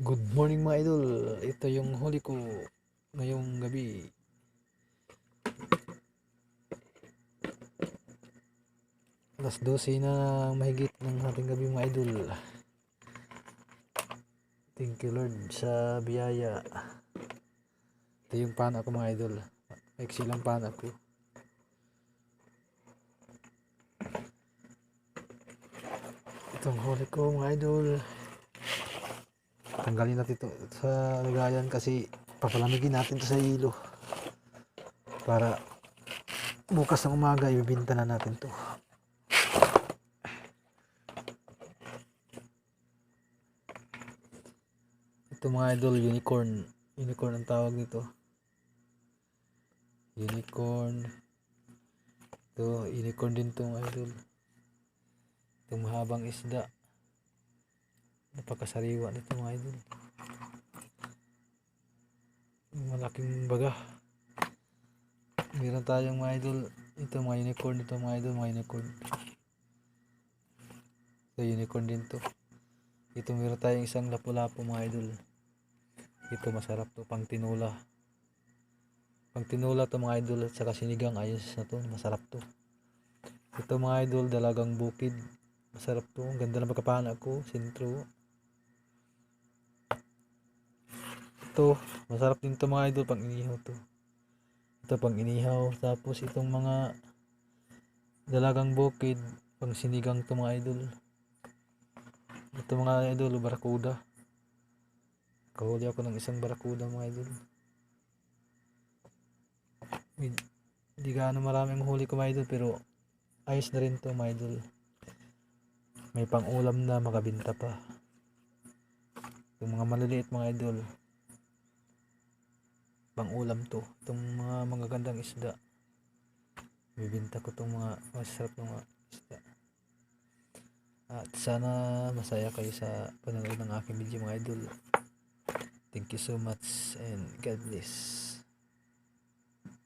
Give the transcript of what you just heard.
Good morning mga idol. Ito yung huli ko ngayong gabi. Alas 12 na mahigit ng ating gabi mga idol. Thank you Lord sa biyaya. Ito yung pana ko mga idol. Maiksi lang pana ko. Itong huli ko mga idol. Tanggalin natin ito sa lagayan kasi papalamigin natin ito sa hilo. Para bukas ng umaga ibibinta na natin to. Ito mga idol, unicorn. Unicorn ang tawag nito. Unicorn. Ito, unicorn din to mga idol. Itong mahabang isda. Napakasariwa nito mga idol. Malaking baga. Meron tayong mga idol. Ito mga unicorn. Ito mga idol, mga unicorn. Ito unicorn din to. Ito meron tayong isang lapu-lapu mga idol. Ito masarap to pang tinula. Pang tinula to mga idol at saka sinigang ayos na to. Masarap to. Ito mga idol, dalagang bukid. Masarap to. Ang ganda ng pagkapana ko. Sintro. Ito, masarap din to mga idol pang inihaw to. Ito pang inihaw. Tapos itong mga dalagang bukid pang sinigang to mga idol. Ito mga idol, barakuda. Kahuli ako ng isang barakuda mga idol. Hindi gaano marami ang huli ko mga idol pero ayos na rin to mga idol. May pang ulam na makabinta pa. Yung mga maliliit mga idol, pang ulam to. Itong mga magagandang isda, bibinta ko itong mga masarap ng mga isda. At sana masaya kayo sa panonood ng aking video mga idol. Thank you so much and God bless.